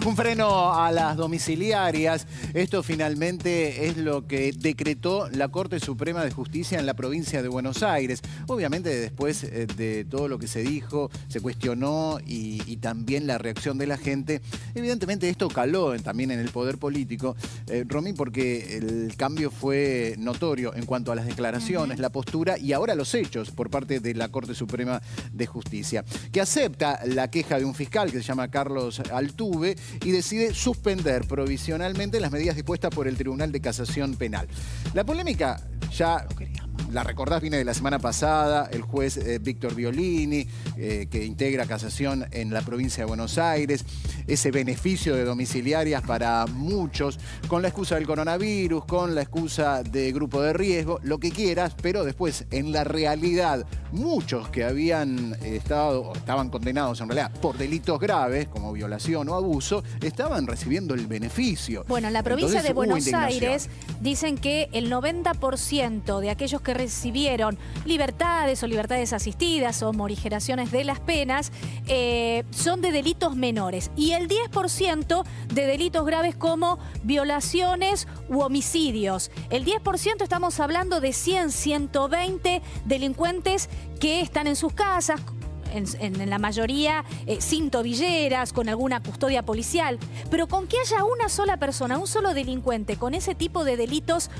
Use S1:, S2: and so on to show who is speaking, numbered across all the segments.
S1: Un freno a las domiciliarias. Esto finalmente es lo que decretó la Corte Suprema de Justicia en la provincia de Buenos Aires. Obviamente después de todo lo que se dijo, se cuestionó y también la reacción de la gente. Evidentemente esto caló también en el poder político, Romy, porque el cambio fue notorio en cuanto a las declaraciones, la postura y ahora los hechos por parte de la Corte Suprema de Justicia, que acepta la queja de un fiscal que se llama Carlos Altuve y decide suspender provisionalmente las medidas dispuestas por el Tribunal de Casación Penal. La polémica ya la recordás, viene de la semana pasada, el juez Víctor Violini, que integra casación en la provincia de Buenos Aires, ese beneficio de domiciliarias para muchos, con la excusa del coronavirus, con la excusa de grupo de riesgo, lo que quieras, pero después, en la realidad, muchos que habían estado, o estaban condenados en realidad, por delitos graves, como violación o abuso, estaban recibiendo el beneficio.
S2: Bueno, en la provincia de Buenos Aires dicen que el 90% de aquellos que recibieron libertades o libertades asistidas o morigeraciones de las penas son de delitos menores y el 10% de delitos graves como violaciones u homicidios. El 10% estamos hablando de 100, 120 delincuentes que están en sus casas, en la mayoría sin tobilleras, con alguna custodia policial, pero con que haya una sola persona, un solo delincuente con ese tipo de delitos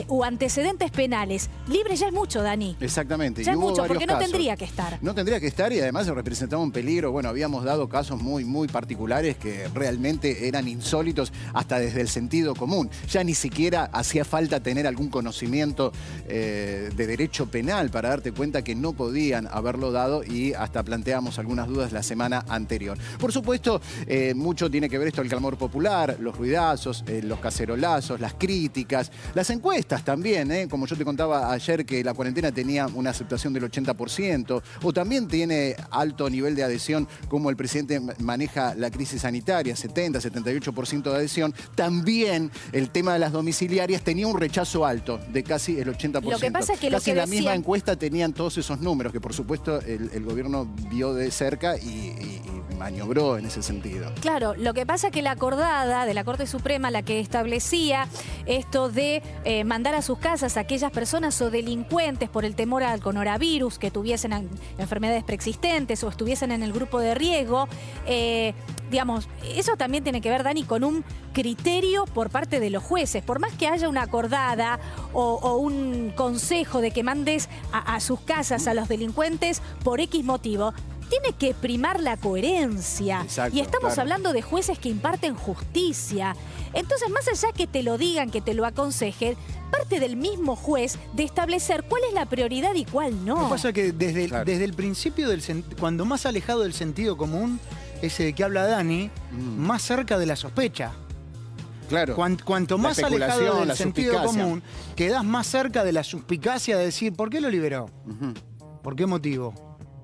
S2: o antecedentes penales libre ya es mucho, Dani.
S1: Exactamente.
S2: Ya es mucho, porque no
S1: casos.
S2: tendría que estar.
S1: No tendría que estar y además representaba un peligro. Bueno, habíamos dado casos muy particulares que realmente eran insólitos hasta desde el sentido común. Ya ni siquiera hacía falta tener algún conocimiento de derecho penal para darte cuenta que no podían haberlo dado y hasta planteamos algunas dudas la semana anterior. Por supuesto, mucho tiene que ver esto el clamor popular, los ruidazos, los cacerolazos, las críticas, las encuestas también, como yo te contaba ayer que la cuarentena tenía una aceptación del 80%, o también tiene alto nivel de adhesión como el presidente maneja la crisis sanitaria, 70, 78% de adhesión. También el tema de las domiciliarias tenía un rechazo alto de casi el 80%.
S2: Lo que pasa es que
S1: casi la misma encuesta tenían todos esos números que por supuesto el gobierno vio de cerca y maniobró en ese sentido.
S2: Claro, lo que pasa es que la acordada de la Corte Suprema, la que establecía esto de mandar a sus casas a aquellas personas o delincuentes por el temor al coronavirus, que tuviesen enfermedades preexistentes o estuviesen en el grupo de riesgo, digamos, eso también tiene que ver, Dani, con un criterio por parte de los jueces. Por más que haya una acordada o un consejo de que mandes a sus casas a los delincuentes por X motivo, tiene que primar la coherencia.
S1: Exacto,
S2: y estamos hablando de jueces que imparten justicia. Entonces, más allá que te lo digan, que te lo aconsejen, parte del mismo juez de establecer cuál es la prioridad y cuál no.
S3: Lo que pasa es que desde el principio, cuando más alejado del sentido común, ese de que habla Dani, más cerca de la sospecha.
S1: Claro.
S3: Cuanto más alejado del sentido común, quedás más cerca de la suspicacia de decir, ¿por qué lo liberó? ¿Por qué motivo?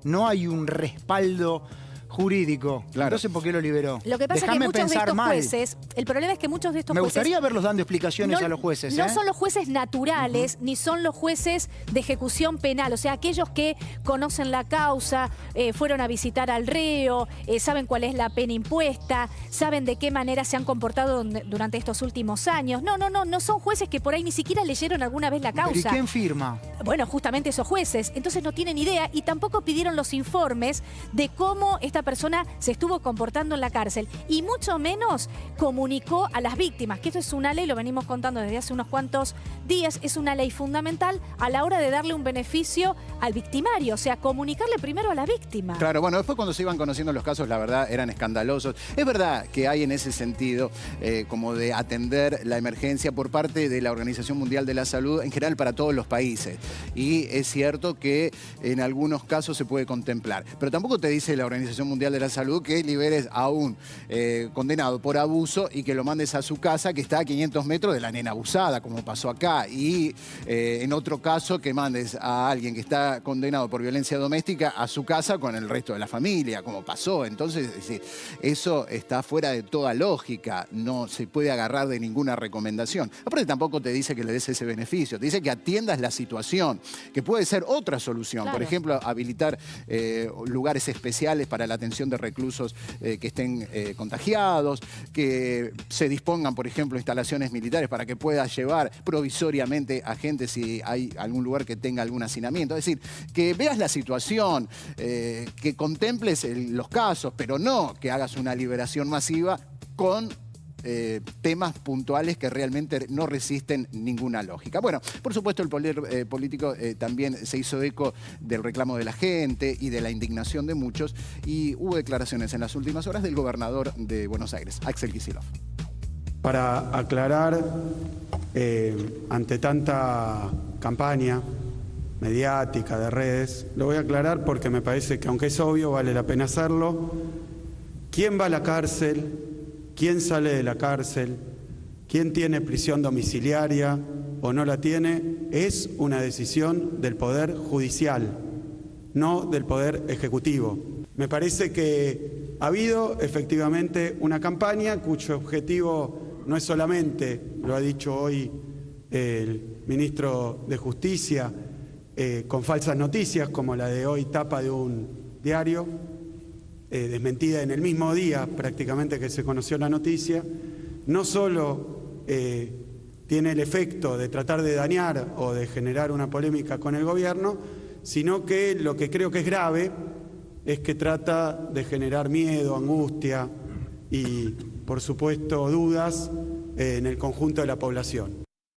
S3: No hay un respaldo jurídico. Claro. Entonces, ¿por qué lo liberó?
S2: Lo que pasa es que muchos de estos jueces, el problema es que muchos de estos jueces...
S3: Me gustaría verlos dando explicaciones a los jueces.
S2: No son los jueces naturales, ni son los jueces de ejecución penal. O sea, aquellos que conocen la causa, fueron a visitar al reo, saben cuál es la pena impuesta, saben de qué manera se han comportado durante estos últimos años. No son jueces que por ahí ni siquiera leyeron alguna vez la causa.
S3: ¿Y quién firma?
S2: Bueno, justamente esos jueces. Entonces no tienen idea y tampoco pidieron los informes de cómo esta persona se estuvo comportando en la cárcel y mucho menos comunicó a las víctimas, que esto es una ley, lo venimos contando desde hace unos cuantos días, es una ley fundamental a la hora de darle un beneficio al victimario, o sea, comunicarle primero a la víctima.
S1: Claro, bueno, después cuando se iban conociendo los casos, la verdad, eran escandalosos. Es verdad que hay en ese sentido como de atender la emergencia por parte de la Organización Mundial de la Salud, en general para todos los países. Y es cierto que en algunos casos se puede contemplar. Pero tampoco te dice la Organización Mundial de la Salud que liberes a un condenado por abuso y que lo mandes a su casa que está a 500 metros de la nena abusada, como pasó acá. Y en otro caso que mandes a alguien que está condenado por violencia doméstica a su casa con el resto de la familia, como pasó. Entonces, eso está fuera de toda lógica. No se puede agarrar de ninguna recomendación. Aparte tampoco te dice que le des ese beneficio. Te dice que atiendas la situación, que puede ser otra solución.
S2: Claro.
S1: Por ejemplo, habilitar lugares especiales para la la atención de reclusos que estén contagiados, que se dispongan, por ejemplo, instalaciones militares para que pueda llevar provisoriamente a gente si hay algún lugar que tenga algún hacinamiento. Es decir, que veas la situación, que contemples los casos, pero no que hagas una liberación masiva con temas puntuales que realmente no resisten ninguna lógica. Bueno, por supuesto el poder político también se hizo eco del reclamo de la gente y de la indignación de muchos, y hubo declaraciones en las últimas horas del gobernador de Buenos Aires, Axel Kicillof.
S4: Para aclarar, ante tanta campaña mediática de redes, lo voy a aclarar porque me parece que, aunque es obvio, vale la pena hacerlo. ¿Quién va a la cárcel? ¿Quién sale de la cárcel? ¿Quién tiene prisión domiciliaria o no la tiene? Es una decisión del Poder Judicial, no del Poder Ejecutivo. Me parece que ha habido efectivamente una campaña cuyo objetivo no es solamente, lo ha dicho hoy el ministro de Justicia, con falsas noticias como la de hoy, tapa de un diario, desmentida en el mismo día prácticamente que se conoció la noticia, no solo tiene el efecto de tratar de dañar o de generar una polémica con el gobierno, sino que lo que creo que es grave es que trata de generar miedo, angustia y, por supuesto, dudas en el conjunto de la población.